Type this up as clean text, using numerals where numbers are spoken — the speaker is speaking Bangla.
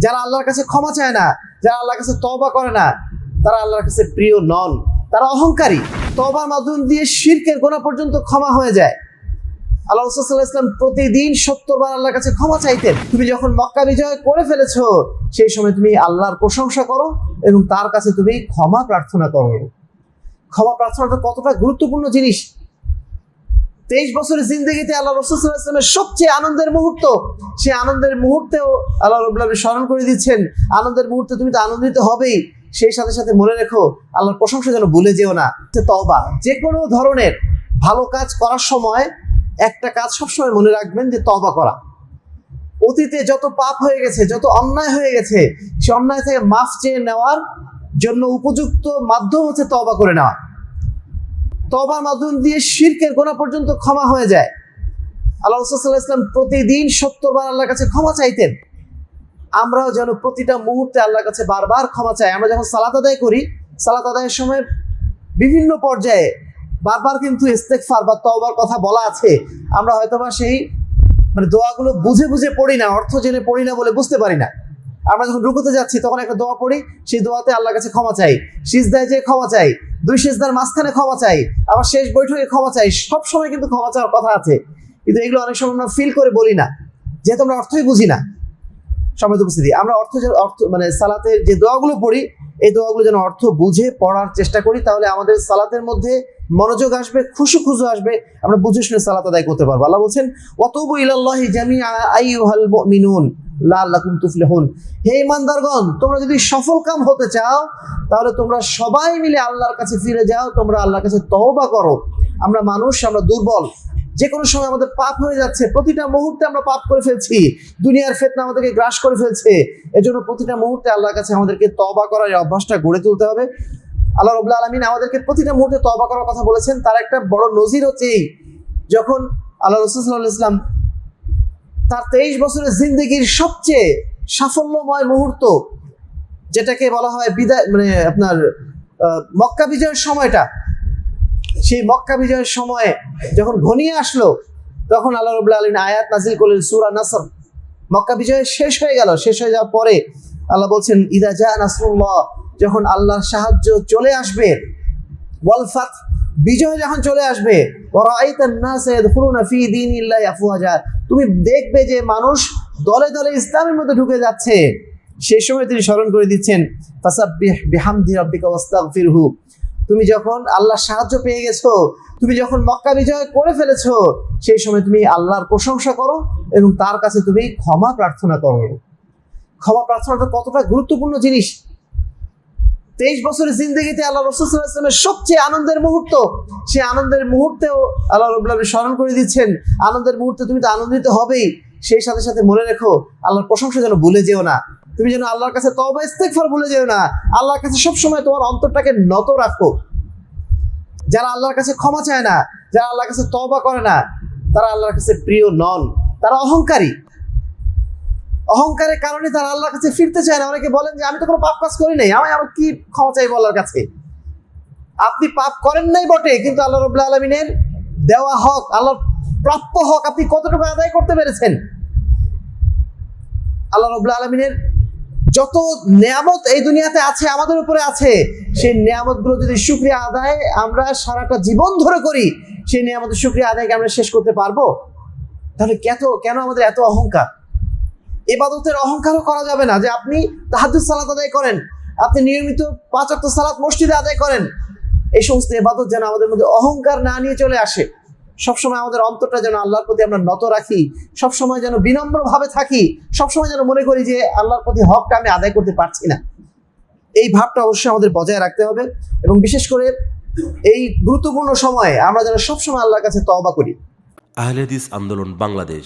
যারা আল্লাহর কাছে ক্ষমা চায় না, যারা আল্লাহর কাছে তওবা করে না, তারা আল্লাহর কাছে প্রিয় নন, তারা অহংকারী। তওবার মাধ্যম দিয়ে শিরকের গোনা পর্যন্ত ক্ষমা হয়ে যায়। আল্লাহ রাসূল সাল্লাল্লাহু আলাইহি ওয়াসাল্লাম প্রতিদিন 70 বার আল্লাহর কাছে ক্ষমা চাইতেন। তুমি যখন মক্কা বিজয় করে ফেলেছো, সেই সময় তুমি আল্লাহর প্রশংসা করো এবং তার কাছে তুমি ক্ষমা প্রার্থনা করো। ক্ষমা প্রার্থনাটা কতটা গুরুত্বপূর্ণ জিনিস। 23 বছরের জিন্দেগিতে আল্লাহ রাসূল সাল্লাল্লাহু আলাইহি ওয়াসাল্লামের সবচেয়ে আনন্দের মুহূর্ত, সেই আনন্দের মুহূর্তেও আল্লাহ রাব্বুল আলামিন স্মরণ করে দিচ্ছেন, আনন্দের মুহূর্তে তুমি তো আনন্দিত হবেই, সেই সাথে সাথে মনে রেখো আল্লাহর প্রশংসা যেন ভুলে যেও না। তওবা, যে কোনো ধরনের ভালো কাজ করার সময় একটা কাজ সবসময় মনে রাখবেন যে তওবা করা। অতীতে যত পাপ হয়ে গেছে, যত অন্যায় হয়ে গেছে, সে অন্যায় থেকে মাফ চেয়ে নেওয়ার জন্য উপযুক্ত মাধ্যম হচ্ছে তওবা করে নেওয়া। তওবার মাধ্যম দিয়ে শিরকের গোনা পর্যন্ত ক্ষমা হয়ে যায়। আল্লাহ রাসূল সাল্লাল্লাহু আলাইহি ওয়াসাল্লাম প্রতিদিন 70 বার আল্লাহর কাছে ক্ষমা চাইতেন। আমরাও যেন প্রতিটা মুহূর্তে আল্লাহর কাছে বারবার ক্ষমা চাই। আমরা যখন সালাত আদায় করি, সালাত আদায়ের সময় বিভিন্ন পর্যায়ে বারবার কিন্তু ইস্তেগফার বা তওবার কথা বলা আছে। আমরা হয়তোবা সেই দোয়াগুলো বুঝে বুঝে পড়ি না, অর্থ জেনে পড়ি না বলে বুঝতে পারি না। আমরা যখন রুকুতে যাচ্ছি তখন একটা দোয়া পড়ি, সেই দোয়াতে আল্লাহর কাছে ক্ষমা চাই, সিজদায় যেয়ে ক্ষমা চাই, 2 সিজদার মাঝখানে ক্ষমা চাই, আবার শেষ বৈঠকে ক্ষমা চাই। সব সময় কিন্তু ক্ষমা চাওয়ার কথা আছে, কিন্তু এগুলো অনেক সময় আমরা ফিল করে বলি না, যেহেতু আমরা অর্থই বুঝি না। সম্মানিত উপস্থিতি, আমরা অর্থ সালাতের যে দোয়াগুলো পড়ি, এই দোয়াগুলো যেন অর্থ বুঝে পড়ার চেষ্টা করি, তাহলে আমাদের সালাতের মধ্যে মনোযোগ আসবে, খুশু আসবে, আমরা বুঝে শুনে সালাত আদায় করতে পারবো। আল্লাহ বলছেন, ওয়াতুবু ইলাল্লাহি জামিআ আইয়ুহাল মুমিনুন লাআল্লাকুম তুফলিহুন। হে ঈমানদারগণ, তোমরা যদি সফলকাম হতে চাও, তাহলে তোমরা সবাই মিলে আল্লাহর কাছে ফিরে যাও, তোমরা আল্লাহর কাছে তওবা করো। আমরা মানুষ, আমরা দুর্বল, যে কোনো সময় আমাদের পাপ হয়ে যাচ্ছে, প্রতিটা মুহূর্তে আমরা পাপ করে ফেলছি, দুনিয়ার ফিতনা আমাদেরকে গ্রাস করে ফেলছে। এজন্য প্রতিটা মুহূর্তে আল্লাহর কাছে আমাদেরকে তওবা করার এই অভ্যাসটা গড়ে তুলতে হবে। আল্লাহ রাব্বুল আলামিন আমাদেরকে প্রতিটা মুহূর্তে তওবা করার কথা বলেছেন। তার একটা বড় নজির হচ্ছে এই, যখন আল্লাহ রাসূল সাল্লাল্লাহু আলাইহি ওয়াসাল্লাম তার 23 বছরের জিন্দেগির সবচেয়ে সাফল্যময় মুহূর্ত, যেটাকে বলা হয় বিদায়, আপনার মক্কা বিজয়ের সময়টা, সেই মক্কা বিজয়ের সময়ে যখন ঘনিয়ে আসলো, তখন আল্লাহ রাব্বুল আলামিন আয়াত নাযিল করলেন সূরা নাসর। মক্কা বিজয় শেষ হয়ে গেল, শেষ হয়ে যাওয়ার পরে আল্লাহ বলছেন, ইদা জা নাসরুল্লাহ, যখন আল্লাহর সাহায্য চলে আসবে, ওয়াল ফাত, বিজয় যখন চলে আসবে, ওয়া রাআইতান নাসা ইয়াদখুলুনা ফি দীনিল্লাহি আফওয়াজা, তুমি দেখবে যে মানুষ দলে দলে ইসলামের মধ্যে ঢুকে যাচ্ছে। সেই সময় তিনি স্মরণ করে দিচ্ছেন, ফাসাব্বিহ বিহামদি রাব্বিকা ওয়াস্তাগফিরহু, তুমি যখন আল্লাহর সাহায্য পেয়ে গেছো, তুমি যখন মক্কা বিজয় করে ফেলেছো, সেই সময় তুমি আল্লাহর প্রশংসা করো এবং তার কাছে তুমি ক্ষমা প্রার্থনা করো। ক্ষমা প্রার্থনাটা কতটা গুরুত্বপূর্ণ জিনিস। 23 বছরের জিন্দেগিতে আল্লাহ রাসূল সাল্লাল্লাহু আলাইহি ওয়াসাল্লামের সবচেয়ে আনন্দের মুহূর্ত, সেই আনন্দের মুহূর্তেও আল্লাহ রাব্বুল আলামিন স্মরণ করে দিচ্ছেন, আনন্দের মুহূর্তে তুমি তো আনন্দিত হবেই, সেই সাথে সাথে মনে রেখো আল্লাহর প্রশংসা যেন ভুলে যেও না। তুমি যেন আল্লাহর কাছে তওবা ইস্তেগফার ভুলে যেও না। আল্লাহর কাছে সবসময় তোমার অন্তরটাকে নত রাখো। যারা আল্লাহর কাছে ক্ষমা চায় না, যারা আল্লাহর কাছে তওবা করে না, তারা আল্লাহর কাছে প্রিয় নন, তারা অহংকারী। অহংকারের কারণে তারা আল্লাহর কাছে ফিরতে চায় না। অনেকে বলেন যে আমি তো কোনো পাপ কাজ করি নাই, আমার কি ক্ষমা চাইবো আল্লাহর কাছে। আপনি পাপ করেন নাই বটে, কিন্তু আল্লাহ রাব্বুল আলামিনের দেওয়া হক, আল্লাহর প্রাপ্য হক আপনি কতটুকু আদায় করতে পেরেছেন। আল্লাহ রাব্বুল আলামিনের যত নিয়ামত এই দুনিয়াতে আছে, আমাদের উপরে আছে, সেই নিয়ামতগুলো যদি শুকরিয়া আদায় আমরা সারাটা জীবন ধরে করি, সেই নিয়ামতের শুকরিয়া আদায়কে আমরা শেষ করতে পারবো? তাহলে কেন আমাদের এত অহংকার? ইবাদতের অহংকারও করা যাবে না, যে আপনি তাহাজ্জুদ সালাত আদায় করেন, আপনি নিয়মিত 5 ওয়াক্ত সালাত মসজিদে আদায় করেন। এই সমস্ত ইবাদত যেন আমাদের মধ্যে অহংকার না নিয়ে চলে আসে। সবসময় আমাদের অন্তরটা যেন আল্লাহর প্রতি আমরা নত রাখি, সবসময় যেন বিনম্রভাবে থাকি, সবসময় যেন মনে করি যে আল্লাহর প্রতি হকটা আমি আদায় করতে পারছি না। এই ভাবটা অবশ্যই আমাদের বজায় রাখতে হবে, এবং বিশেষ করে এই গুরুত্বপূর্ণ সময়ে আমরা যেন সবসময় আল্লাহর কাছে তওবা করি। আহলে হাদিস আন্দোলন বাংলাদেশ।